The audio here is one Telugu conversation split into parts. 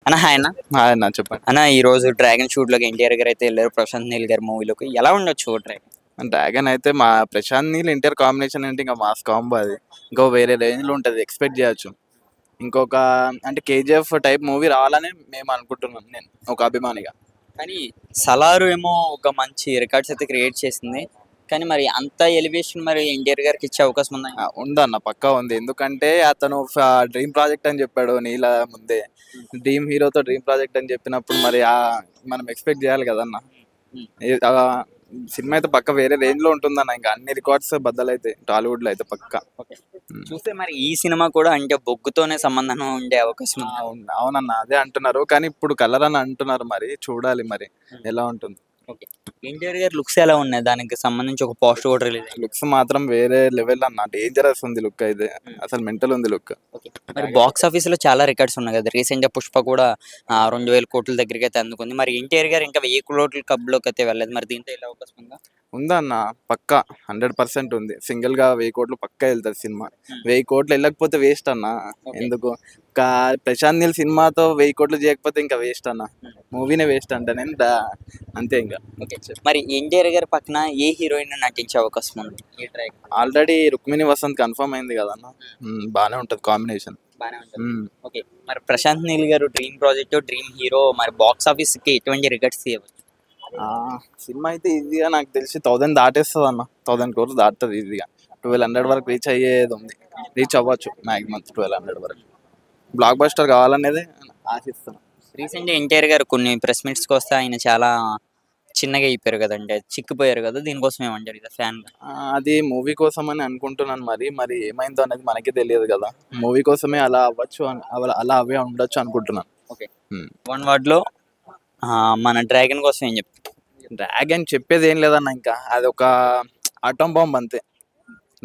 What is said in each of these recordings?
అన్న హాయ్ అన్న. అన్న చెప్పండి. అన్న ఈ రోజు డ్రాగన్ షూట్ లోకి ఎన్టీఆర్ గారు అయితే వెళ్ళారు, ప్రశాంత్ నీల్ గారి మూవీలోకి. ఎలా ఉండొచ్చు డ్రాగన్? డ్రాగన్ అయితే మా ప్రశాంత్ నీల్ ఎన్టీఆర్ కాంబినేషన్ అంటే ఇంకా మాస్ కాంబో అది. ఇంకో వేరే రేంజ్లో ఉంటుంది, ఎక్స్పెక్ట్ చేయొచ్చు. ఇంకొక అంటే కేజీఎఫ్ టైప్ మూవీ రావాలని మేము అనుకుంటున్నాం, నేను ఒక అభిమానిగా. కానీ సలారు ఏమో ఒక మంచి రికార్డ్స్ అయితే క్రియేట్ చేసింది, కానీ మరి అంత ఎలివేషన్ మరి ఎన్టీఆర్ గారికి ఇచ్చే అవకాశం ఉందా? ఉందన్న, పక్కా ఉంది. ఎందుకంటే అతను డ్రీమ్ ప్రాజెక్ట్ అని చెప్పాడు నీల ముందే. డ్రీమ్ హీరోతో డ్రీమ్ ప్రాజెక్ట్ అని చెప్పినప్పుడు మరి మనం ఎక్స్పెక్ట్ చేయాలి కదన్న. ఆ సినిమా అయితే పక్క వేరే రేంజ్ లో ఉంటుందన్న. ఇంకా అన్ని రికార్డ్స్ బద్దలైతే టాలీవుడ్ లో అయితే పక్క. చూస్తే మరి ఈ సినిమా కూడా అంటే బొగ్గుతోనే సంబంధం ఉండే అవకాశం ఉంది. అవునన్న, అదే అంటున్నారు. కానీ ఇప్పుడు కలర్ అని అంటున్నారు, మరి చూడాలి మరి ఎలా ఉంటుంది. ఎన్టీఆర్ గారి లుక్స్ ఎలా ఉన్నాయి, దానికి సంబంధించి ఒక పోస్టర్ కూడా రిలీజ్ అయింది. లుక్స్ మాత్రం వేరే లెవెల్ అన్న, డేంజరస్ ఉంది లుక్ అయితే. అసలు మెంటల్ ఉంది లుక్. మరి బాక్స్ ఆఫీస్ లో చాలా రికార్డ్స్ ఉన్నాయి కదా. రీసెంట్ గా పుష్ప కూడా 2000 కోట్ల దగ్గరికి అయితే అందుకుంది. మరి ఎన్టీఆర్ గారు ఇంకా 1000 కోట్ల క్లబ్ లోకి అయితే వెళ్ళలేదు. మరి దీంట్లో ఎలా అవకాశం ఉందా? ఉందన్న, పక్కా 100% ఉంది. సింగిల్ గా 1000 కోట్లు పక్కా వెళ్తుంది సినిమా. 1000 కోట్లు వెళ్ళకపోతే వేస్ట్ అన్న. ఎందుకు ప్రశాంత్ నీల్ సినిమాతో 1000 కోట్లు చేయకపోతే ఇంకా వేస్ట్ అన్న, మూవీనే వేస్ట్ అంట. నేను అంతే ఇంకా. మరి ఎన్టీఆర్ గారి పక్కన ఏ హీరోయిన్ నటించే అవకాశం ఉంది? ఆల్రెడీ రుక్మిణి వసంత్ కన్ఫర్మ్ అయింది కదన్న. బానే ఉంటది కాంబినేషన్. ఓకే, మరి ప్రశాంత్ నీల్ గారు డ్రీమ్ ప్రాజెక్ట్, డ్రీమ్ హీరో, మరి బాక్స్ ఆఫీస్ కి ఎటువంటి రికార్డ్స్ తీయవచ్చు? సినిమా అయితే ఈజీగా నాకు తెలిసి 1000 దాటేస్తుంది అన్న. 1000 crores దాటుతుంది ఈజీగా. 1200 వరకు రీచ్ అయ్యేది ఉంది, రీచ్ అవ్వచ్చు మ్యాక్సిమం 1200 వరకు. బ్లాక్ బస్టర్ కావాలనేది ఆశిస్తున్నాను. రీసెంట్గా ఎన్టీఆర్ గారు కొన్ని ప్రెస్ మీట్స్కి వస్తే ఆయన చాలా చిన్నగా అయిపోయారు కదండి, చిక్కిపోయారు కదా. దీనికోసం ఏమంటారు ఇది ఫ్యాన్? అది మూవీ కోసం అని అనుకుంటున్నాను. మరి ఏమైందో అనేది మనకి తెలియదు కదా. మూవీ కోసమే అలా అవ్వచ్చు, అలా అవే ఉండొచ్చు అనుకుంటున్నాను. ఓకే, వన్ వర్డ్ లో మన డ్రాగన్ కోసం ఏం చెప్తారు? డ్రాగన్ చెప్పేది ఏం లేదన్న, ఇంకా అది ఒక అటం బాంబ్ అంతే.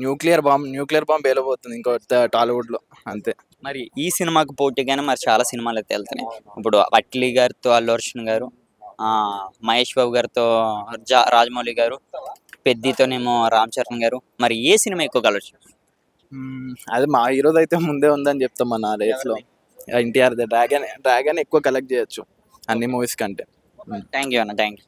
న్యూక్లియర్ బాంబ్ వేలబోతుంది ఇంకో టాలీవుడ్ లో, అంతే. మరి ఈ సినిమాకి పోటీగానే మరి చాలా సినిమాలు అయితే వెళ్తున్నాయి. ఇప్పుడు అట్లీ గారితో అల్లు అర్జున్ గారు, మహేష్ బాబు గారితో రాజమౌళి గారు, పెద్దితోనేమో రామ్ చరణ్ గారు. మరి ఏ సినిమా ఎక్కువ కలవచ్చు? అది మా హీరోది అయితే ముందే ఉందని చెప్తాం మన రేస్ లో. ఎన్టీఆర్ డ్రాగన్ ఎక్కువ కలెక్ట్ చేయొచ్చు అన్ని మూవీస్ కంటే. థ్యాంక్ యూ అన్న, థ్యాంక్ యూ.